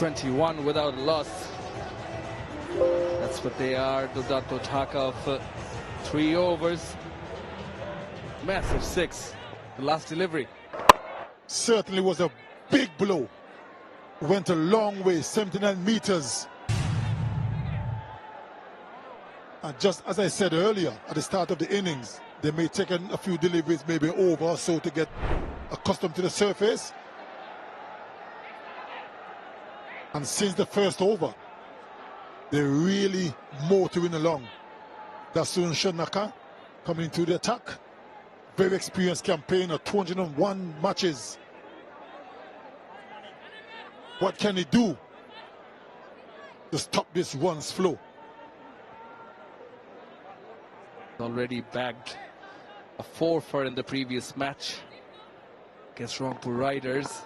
21 without a loss. That's what they are. Dudato Dhaka of 3 overs. Massive 6. The last delivery. Certainly was a big blow. Went a long way, 79 meters. And just as I said earlier, at the start of the innings, they may take a few deliveries, maybe over or so, to get accustomed to the surface. And since the first over, they're really motoring along. Dasun Shanaka coming into the attack. Very experienced campaigner, 201 matches. What can he do to stop this runs flow? Already bagged a 4 in the previous match against Rangpur Riders.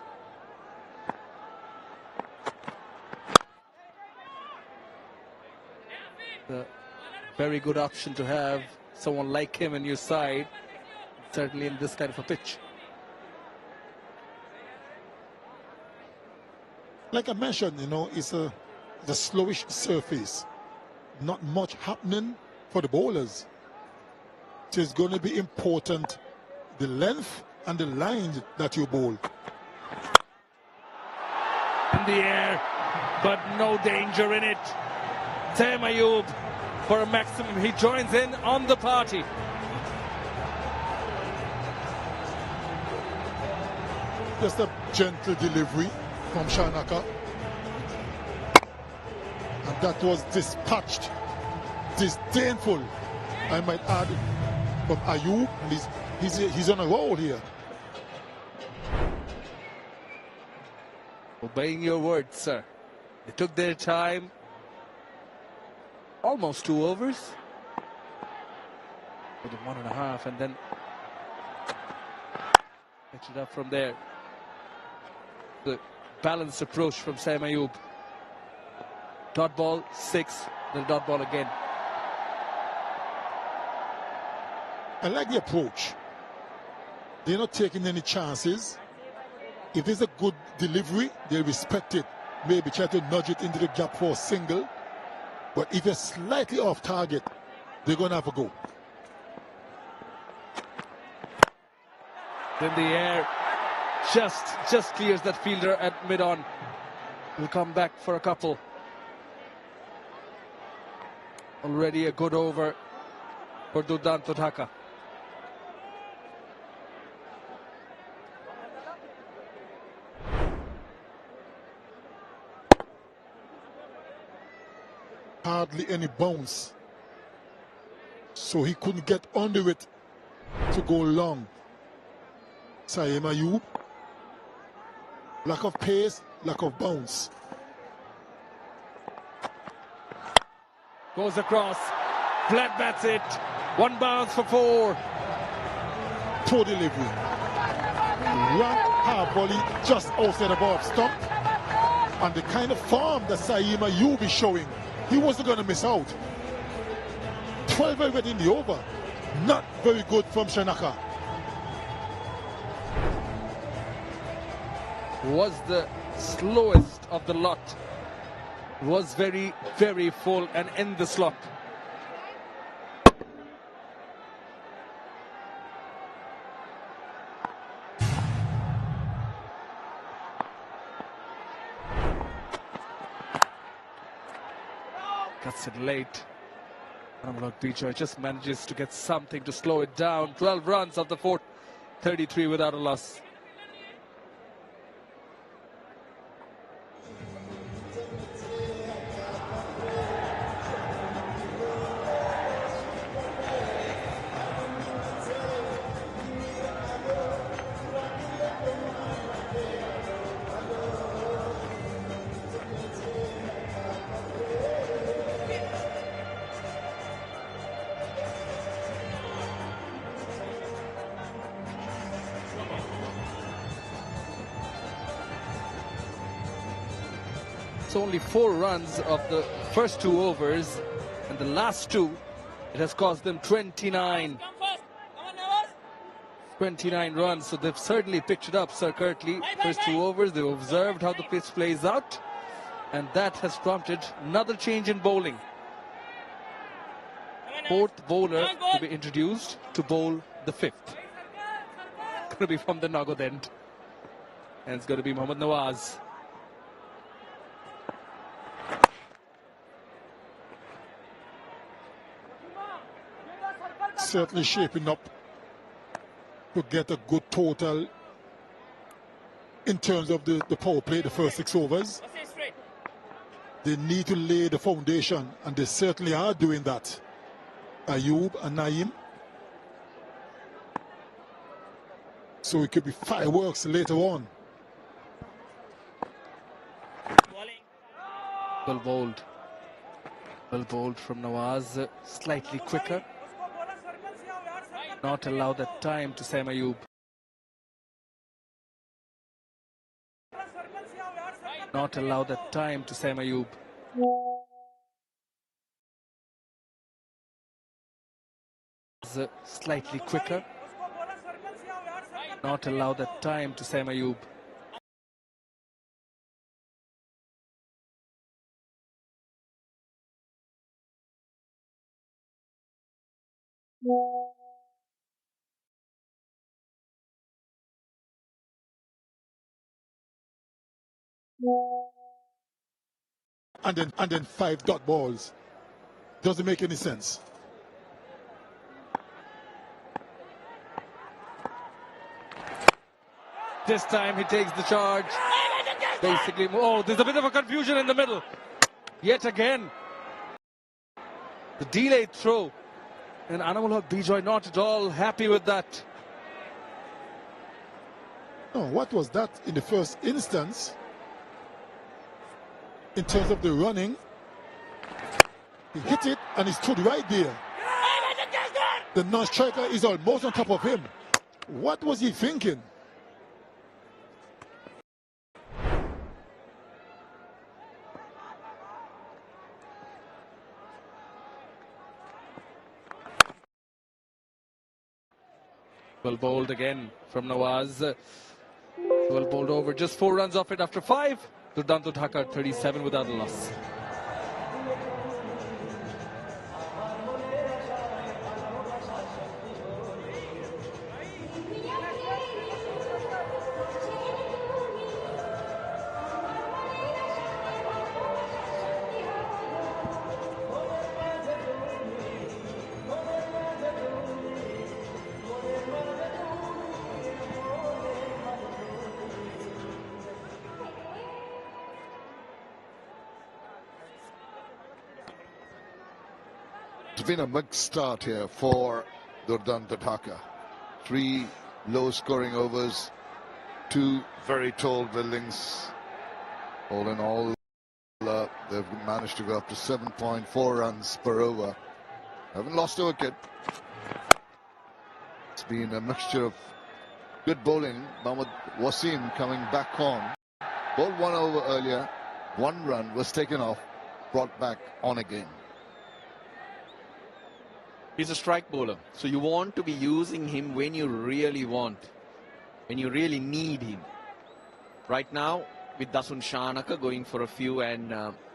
A very good option to have someone like him in your side, certainly in this kind of a pitch. Like I mentioned, you know, it's a slowish surface. Not much happening for the bowlers. So it's going to be important, the length and the line that you bowl. In the air, but no danger in it. Taim Ayub for a maximum. He joins in on the party. Just a gentle delivery from Shanaka. And that was dispatched, disdainful, I might add, from Ayub. He's on a roll here. Obeying your words, sir. They took their time. Almost 2 overs. With 1.5, and then catch it up from there. The balanced approach from Taim Ayub. Dot ball 6, then dot ball again. I like the approach. They're not taking any chances. If there's a good delivery, they respect it. Maybe try to nudge it into the gap for a single. But if you're slightly off target, they're going to have a go. In the air, just clears that fielder at mid-on. Will come back for a couple. Already a good over for Dudato Dhaka. Hardly any bounce, so he couldn't get under it to go long. Taim Ayub, lack of pace, lack of bounce. Goes across, flat bats it, 1 bounce for 4. Poor delivery. Rank half volley just outside the ball stump. And the kind of form that Taim Ayub is showing, he wasn't going to miss out. 12 already in the over. Not very good from Shanaka. Was the slowest of the lot. Was very, very full and in the slot. Cuts it late. Bpl just manages to get something to slow it down. 12 runs of the 4th, 33 without a loss. It's only 4 runs of the first 2 overs, and the last 2, it has cost them 29 runs. So they've certainly picked it up, Sir Kirtley. First 2 overs, they've observed how the pitch plays out, And that has prompted another change in bowling. Fourth bowler to be introduced to bowl the fifth. Going to be from the Nagod end. And it's going to be Mohammad Nawaz. Certainly shaping up to get a good total in terms of the power play, the first 6 overs. They need to lay the foundation, and they certainly are doing that. Ayub and Naeem. So it could be fireworks later on. Well bowled. Well bowled from Nawaz. Slightly quicker. Not allow that time to Sam Ayub. Not allow that time to Sam Ayub. Slightly quicker. Not allow that time to Sam Ayub. And then 5 dot balls. Doesn't make any sense. This time he takes the charge. Basically, oh, there's a bit of a confusion in the middle. Yet again. The delayed throw. And Anamul Haq Bijoy not at all happy with that. Oh, what was that in the first instance? In terms of the running, he hit it and he stood right there. The non-striker is almost on top of him. What was he thinking? Well bowled again from Nawaz. Well bowled over, just 4 runs off it after 5. Durdanto Dhaka 37 without a loss. It's been a mixed start here for Durdanto Dhaka. 3 low-scoring overs, 2 very tall buildings. All in all, they've managed to go up to 7.4 runs per over. Haven't lost a wicket. It's been a mixture of good bowling. Mohammad Wasim coming back on. Bowled 1 over earlier. 1 run was taken off, brought back on again. He's a strike bowler, so you want to be using him when you really want, when you really need him. Right now, with Dasun Shanaka going for a few and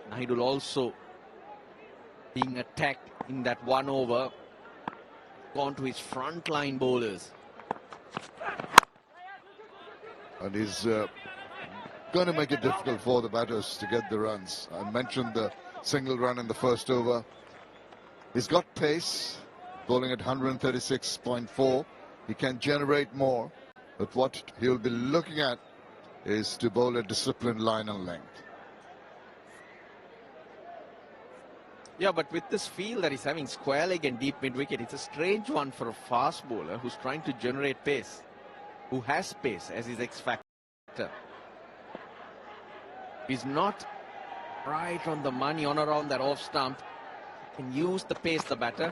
Nahidul also being attacked in that 1 over, gone to his frontline bowlers. And he's going to make it difficult for the batters to get the runs. I mentioned the single run in the first over. He's got pace. Bowling at 136.4. He can generate more, but what he'll be looking at is to bowl a disciplined line and length. Yeah, but with this feel that he's having square leg and deep mid-wicket, it's a strange one for a fast bowler who's trying to generate pace, who has pace as his X factor. He's not right on the money on around that off stump. Can use the pace, the batter.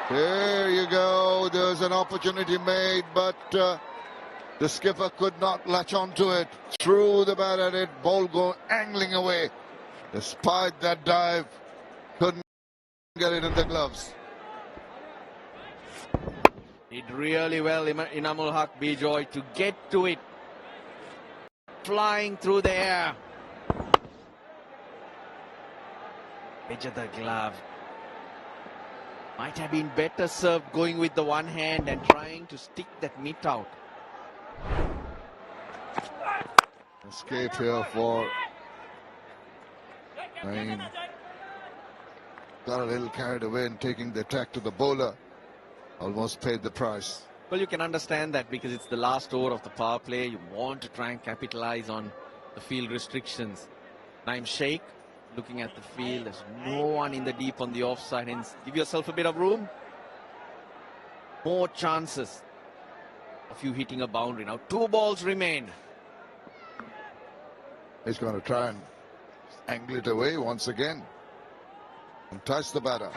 There you go. There's an opportunity made, but the skipper could not latch onto it. Threw the bat at it. Ball go angling away. Despite that dive, couldn't get it in the gloves. Did really well, Inamul Haq Bijoy, to get to it. Flying through the air. edge of the glove. Might have been better served going with the one hand and trying to stick that mitt out. Escape here for Naeem. Got a little carried away in taking the attack to the bowler. Almost paid the price. Well, you can understand that because it's the last over of the power play. You want to try and capitalize on the field restrictions. Naeem Sheikh looking at the field. There's no one in the deep on the offside. Hence, give yourself a bit of room. More chances of you hitting a boundary. Now 2 balls remain. He's going to try and angle it away once again. And touch the batter.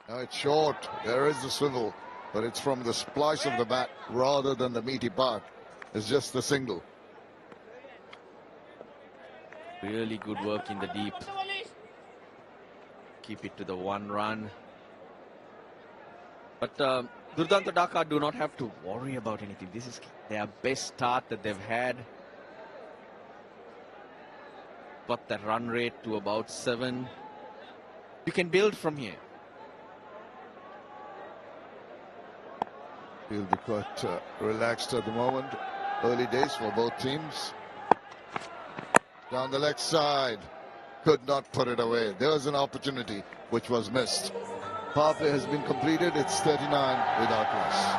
Now it's short. There is the swivel. But it's from the splice of the bat rather than the meaty part. It's just the single. Really good work in the deep. Keep it to the 1 run. But Durdanta Dhaka do not have to worry about anything. This is their best start that they've had. Got that run rate to about 7. You can build from here. He'll be quite relaxed at the moment. Early days for both teams. Down the leg side. Could not put it away. There was an opportunity which was missed. Power play has been completed. It's 39 without loss.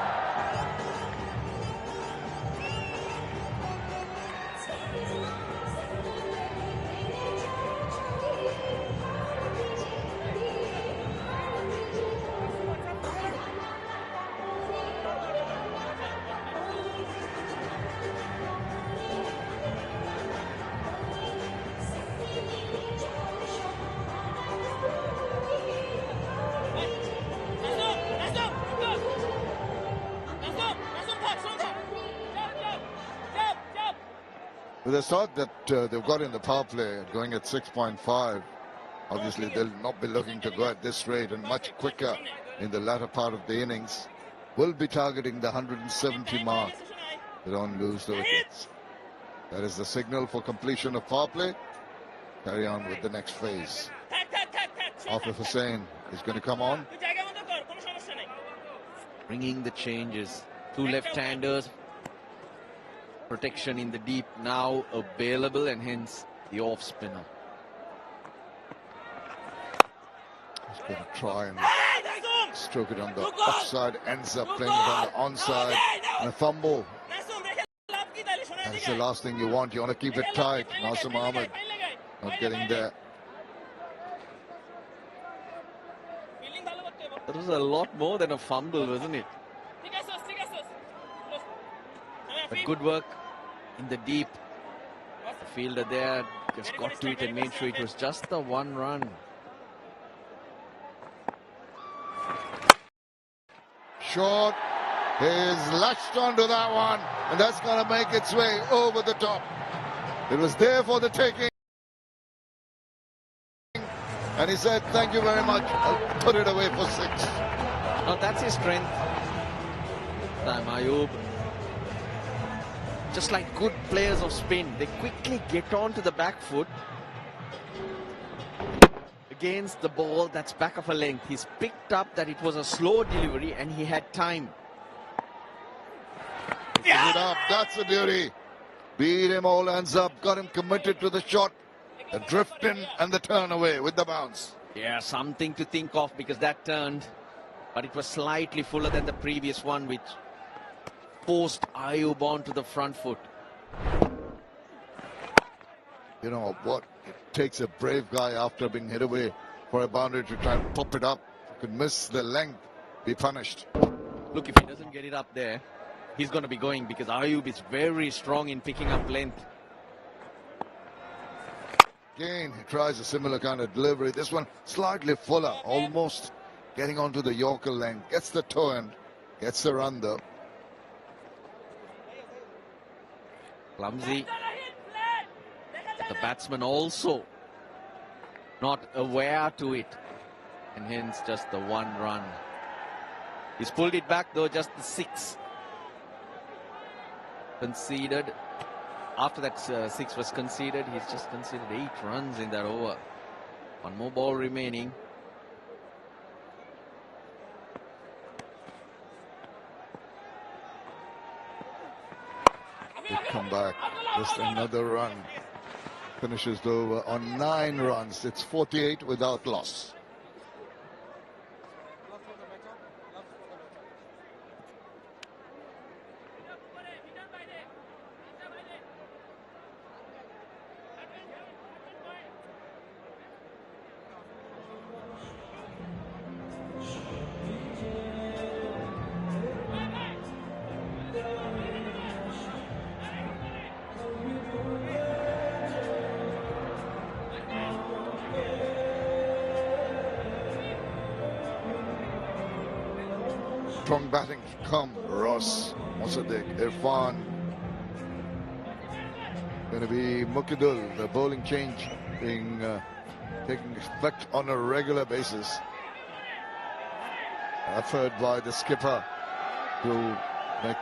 With the start that they've got in the power play, going at 6.5, obviously they'll not be looking to go at this rate and much quicker in the latter part of the innings. Will be targeting the 170 mark. They don't lose the wickets. That is the signal for completion of power play. Carry on with the next phase. Afif Hussain is going to come on. Bringing the changes. 2 left-handers. Protection in the deep now available, and hence the off spinner. He's going to try and stroke it on the offside, ends up playing it on the onside, and a fumble. That's the last thing you want. You want to keep it tight. Nasim Ahmed not getting there. That was a lot more than a fumble, wasn't it? But good work in the deep. The fielder there just got to it and made sure it was just the 1 run. Short. He's latched onto that one, and that's going to make its way over the top. It was there for the taking. And he said, thank you very much. I'll put it away for 6. Now that's his strength. Time Ayub. Just like good players of spin, they quickly get onto the back foot against the ball that's back of a length. He's picked up that it was a slow delivery and he had time. Yeah. It up. That's a beauty. Beat him all hands up. Got him committed to the shot. The drift in and the turn away with the bounce. Yeah, something to think of because that turned. But it was slightly fuller than the previous one, which forced Ayub on to the front foot. You know what? It takes a brave guy after being hit away for a boundary to try and pop it up. If he could miss the length, be punished. Look, if he doesn't get it up there, he's going to be going because Ayub is very strong in picking up length. Again, he tries a similar kind of delivery. This one slightly fuller, almost getting onto the Yorker length. Gets the toe end, gets the run though. Clumsy. The batsman also not aware to it, and hence just the 1 run. He's pulled it back though, just the 6 conceded. After that 6 was conceded, he's just conceded 8 runs in that over. One more ball remaining. They come back. Just another run. Finishes the over on 9 runs. It's 48 without loss. Strong batting come Ross, Mossadegh, Irfan. Going to be Mukidul. The bowling change being taking effect on a regular basis. Effort by the skipper to make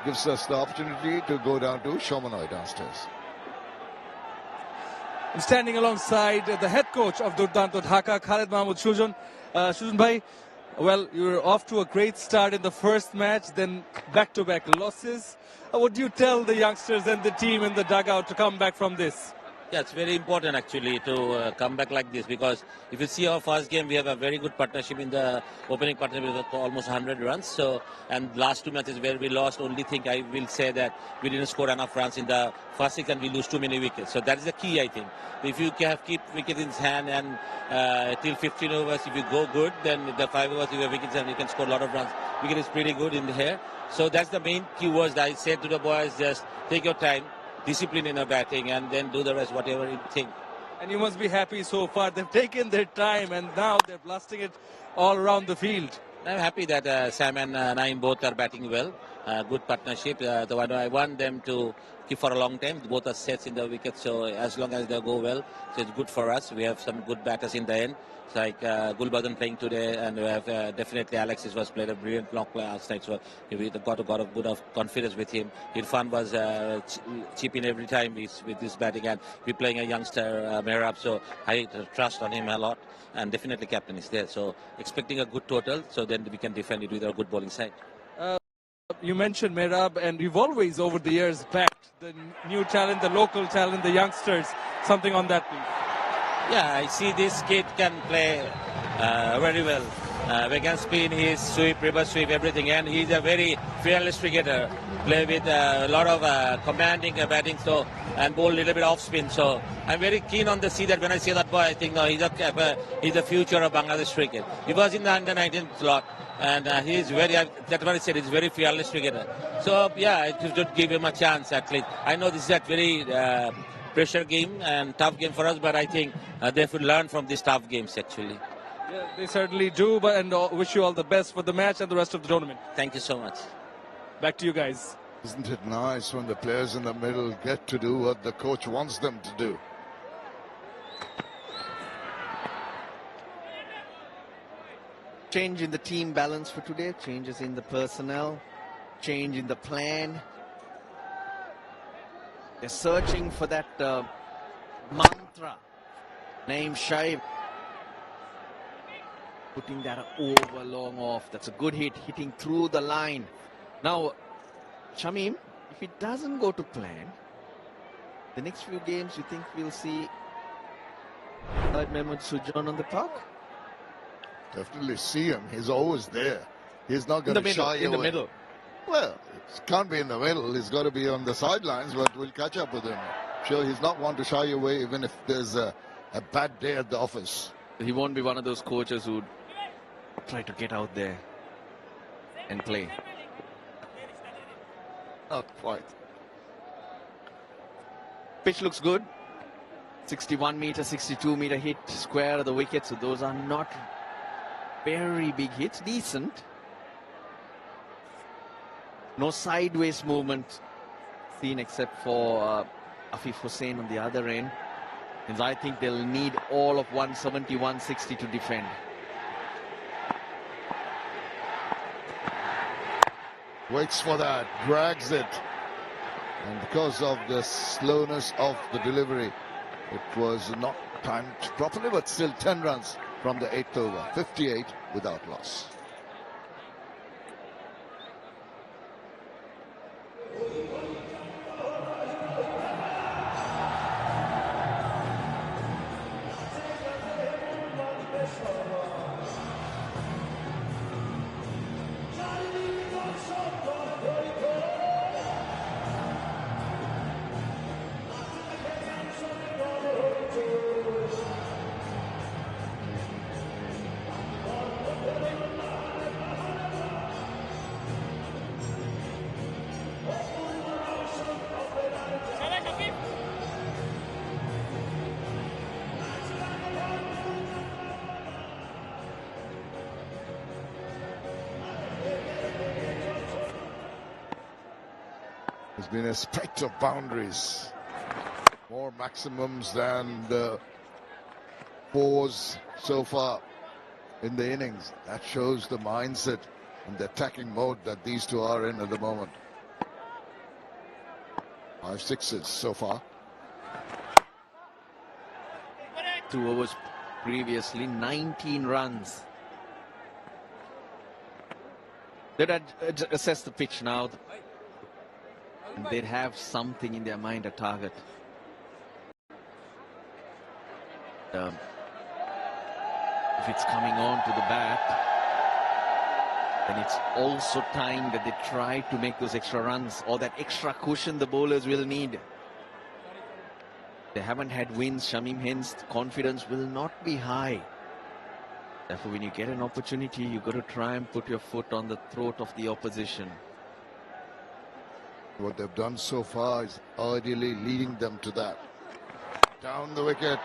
gives us the opportunity to go down to Shomanoi downstairs. I'm standing alongside the head coach of Durdanto Dhaka, Khalid Mahmood Shujan. Shujan bhai, well, you're off to a great start in the first match, then back-to-back losses. What do you tell the youngsters and the team in the dugout to come back from this? Yeah, it's very important actually to come back like this, because if you see our first game, we have a very good partnership in the opening partnership with almost 100 runs. So, and last 2 matches where we lost, only thing I will say that we didn't score enough runs in the first six and we lose too many wickets. So that is the key, I think. If you keep wickets in hand and till 15 overs, if you go good, then the 5 overs you have wickets and you can score a lot of runs. Wicket is pretty good in here. So that's the main key words that I said to the boys: just take your time, discipline in our batting, and then do the rest, whatever you think. And you must be happy so far. They've taken their time and now they're blasting it all around the field. I'm happy that Sam and Naeem both are batting well. Good partnership. I want them to keep for a long time. Both are sets in the wicket, so as long as they go well, so it's good for us. We have some good batters in the end. It's like Gulbadan playing today, and we have definitely Alexis was played a brilliant knock last night. So we got a good of confidence with him. Irfan was chipping every time with his batting, and we're playing a youngster Mehrab, so I trust on him a lot. And definitely captain is there. So expecting a good total, so then we can defend it with a good bowling side. You mentioned Mehrab, and you've always over the years backed the new talent, the local talent, the youngsters. Something on that, please. Yeah, I see this kid can play very well. We can spin his sweep, reverse sweep, everything, and he's a very fearless cricketer. Play with a lot of commanding batting, so and bowl a little bit off spin. So I'm very keen on to see that. When I see that boy, I think no, he's the future of Bangladesh cricket. He was in the under-19 slot, and he's very. That's what I said. He's very fearless cricketer. So yeah, I should give him a chance at least. I know this is a very pressure game and tough game for us, but I think they should learn from these tough games actually. Yeah, they certainly do. And wish you all the best for the match and the rest of the tournament. Thank you so much. Back to you guys. Isn't it nice when the players in the middle get to do what the coach wants them to do? Change in the team balance for today, changes in the personnel, change in the plan. They're searching for that mantra. Naeem Shaib putting that over long off. That's a good hit, hitting through the line. Now, Shamim, if it doesn't go to plan, the next few games, you think we'll see Khalid Mahmood Shujan on the park? Definitely see him. He's always there. He's not going to shy away. In the middle. Well, it can't be in the middle. He's got to be on the sidelines, but we'll catch up with him. Sure, he's not one to shy away even if there's a bad day at the office. He won't be one of those coaches who try to get out there and play. Not quite. Pitch looks good. 61 meter, 62 meter hit square of the wicket. So those are not very big hits. Decent. No sideways movement seen except for Afif Hussain on the other end. And I think they'll need all of 170, 160 to defend. Waits for that, drags it. And because of the slowness of the delivery, It was not timed properly, but still 10 runs from the 8th over. 58 without loss. There's been a spate of boundaries, more maximums than the fours so far in the innings. That shows the mindset and the attacking mode that these two are in at the moment. 5 sixes so far. 2 overs previously, 19 runs. They'd assess the pitch now. And they'd have something in their mind, a target. If it's coming on to the bat, then it's also time that they try to make those extra runs or that extra cushion the bowlers will need. They haven't had wins, Shamim, hence confidence will not be high. Therefore, when you get an opportunity, you've got to try and put your foot on the throat of the opposition. What they've done so far is ideally leading them to that. Down the wicket.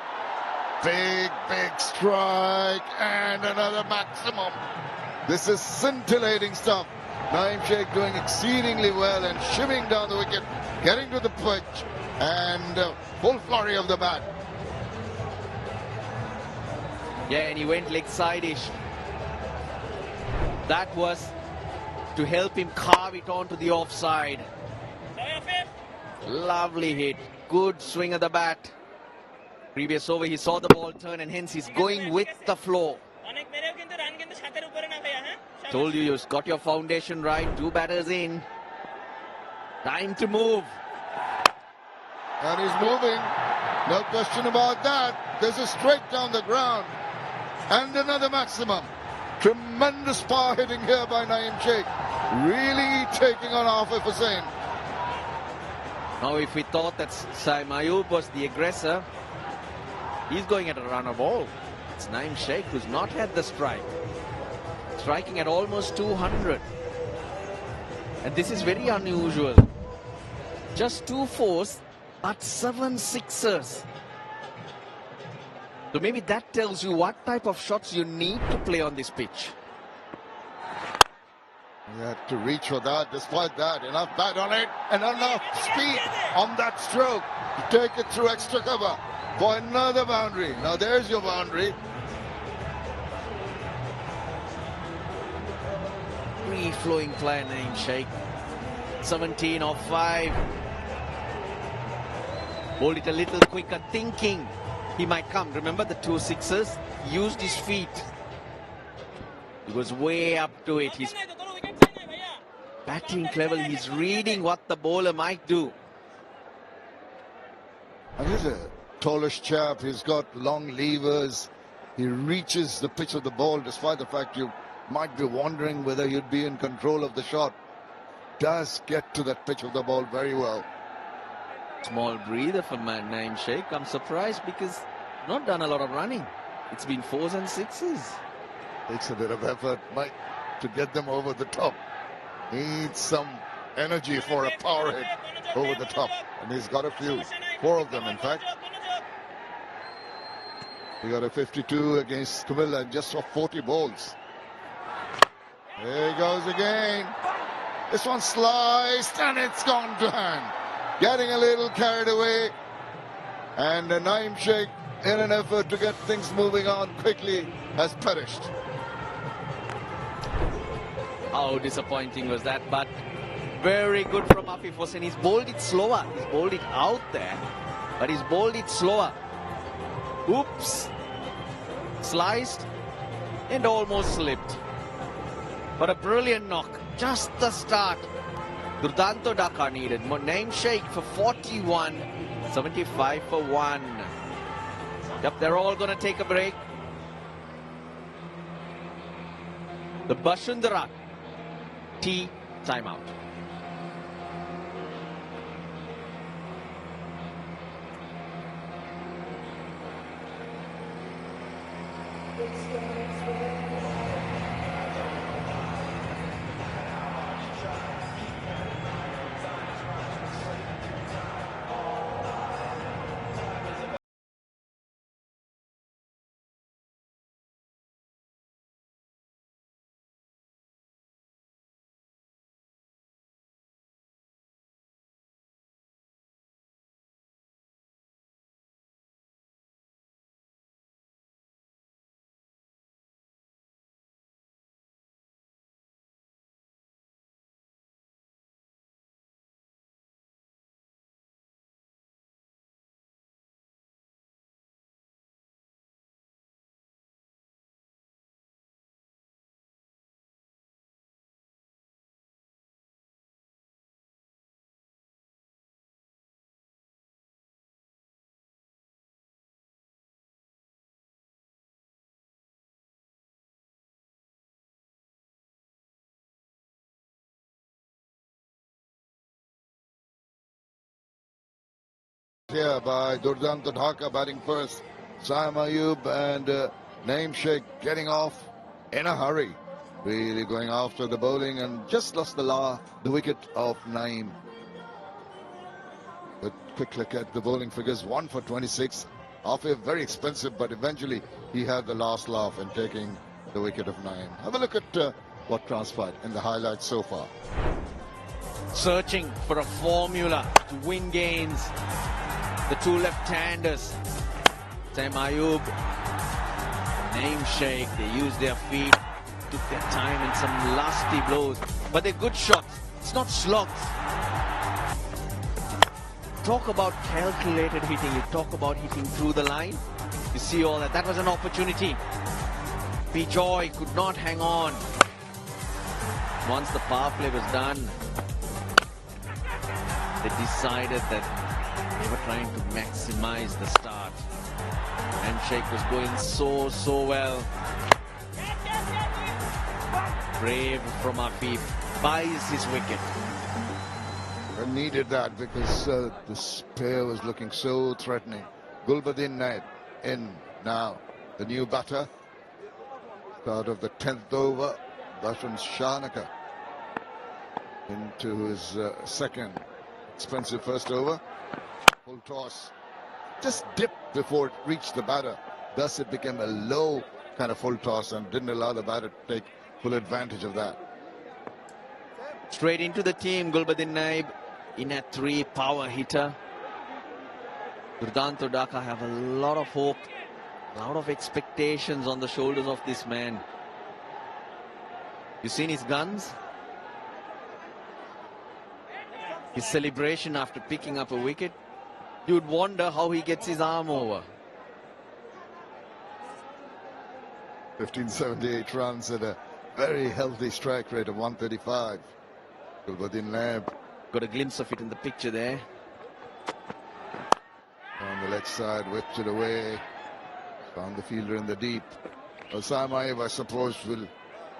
Big strike and another maximum. This is scintillating stuff. Naeem Sheikh doing exceedingly well and shimming down the wicket, getting to the pitch and full flurry of the bat. Yeah, and he went leg side-ish. That was to help him carve it onto the offside. Lovely hit. Good swing of the bat. Previous over, he saw the ball turn and hence he's going with the flow. Told you, you've got your foundation right. 2 batters in. Time to move. And he's moving. No question about that. This is straight down the ground. And another maximum. Tremendous power hitting here by Naeem Sheikh. Really taking on Afif Hussain. Now, if we thought that Saim Ayub was the aggressor, he's going at a runner ball. It's Naeem Sheikh who's not had the strike. Striking at almost 200. And this is very unusual. Just 2 fours, but 7 sixers. So maybe that tells you what type of shots you need to play on this pitch. He had to reach for that. Despite that, enough bat on it and enough speed on that stroke to take it through extra cover for another boundary. Now there's your boundary. Free-flowing player, Naeem Sheikh. 17 off 5. Bowled it a little quicker, thinking he might come. Remember the 2 sixers? Used his feet. He was way up to it. He's batting clever. He's reading what the bowler might do. And he's a tallish chap. He's got long levers. He reaches the pitch of the ball despite the fact you might be wondering whether you'd be in control of the shot. Does get to that pitch of the ball very well. Small breather for Naeem Sheikh. I'm surprised because not done a lot of running. It's been 4s and 6s. Takes a bit of effort, Mike, to get them over the top. Needs some energy for a power hit over the top. And he's got a few. 4 of them, in fact. He got a 52 against Camilla and just saw 40 balls. There he goes again. This one sliced and it's gone to hand. Getting a little carried away. And Naeem Sheikh, in an effort to get things moving on quickly, has perished. How disappointing was that? But very good from Afif Hussain. He's bowled it slower. He's bowled it out there, but he's bowled it slower. Oops. Sliced and almost slipped. But a brilliant knock. Just the start. Durdanto Dhaka needed. Name shake for 41. 75 for 1. Yep, they're all going to take a break. The Bashundara T timeout. Here by Durdanto Dhaka batting first. Saim Ayub and Name Sheikh getting off in a hurry. Really going after the bowling and just lost the wicket of Naeem. But quick look at the bowling figures. 1 for 26. Off a very expensive, but eventually he had the last laugh in taking the wicket of Naeem. Have a look at what transpired in the highlights so far. Searching for a formula to win games. The two left-handers, Saim Ayub, Name Sheikh, they used their feet, took their time in some lusty blows, but they're good shots. It's not slogs. Talk about calculated hitting. You talk about hitting through the line. You see all that. That was an opportunity. Bijoy could not hang on. Once the power play was done, they decided that they were trying to maximize the start. And Sheikh was going so well. Brave from Afif buys his wicket. And needed that because this pair was looking so threatening. Gulbuddin Naib in now. The new batter. Start of the 10th over. Dasun Shanaka into his second expensive first over. Full toss. Just dipped before it reached the batter. Thus it became a low kind of full toss and didn't allow the batter to take full advantage of that. Straight into the team, Gulbuddin Naib in at 3, power hitter. Durdanto Dhaka have a lot of hope, a lot of expectations on the shoulders of this man. You seen his guns? His celebration after picking up a wicket. You'd wonder how he gets his arm over. 1578 runs at a very healthy strike rate of 135. Gulbuddin Naib. Got a glimpse of it in the picture there. On the leg side, whipped it away. Found the fielder in the deep. Well, Saim Ayub, I suppose, will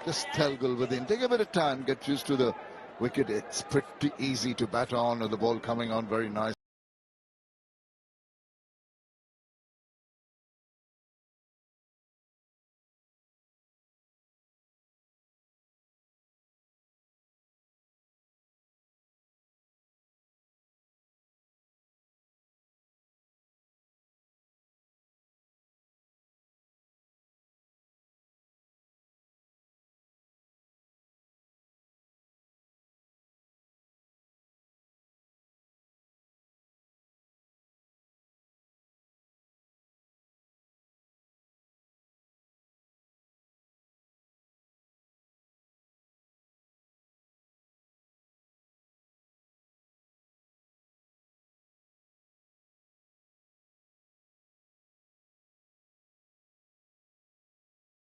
just tell Gulbuddin, take a bit of time, get used to the wicket. It's pretty easy to bat on with the ball coming on very nice.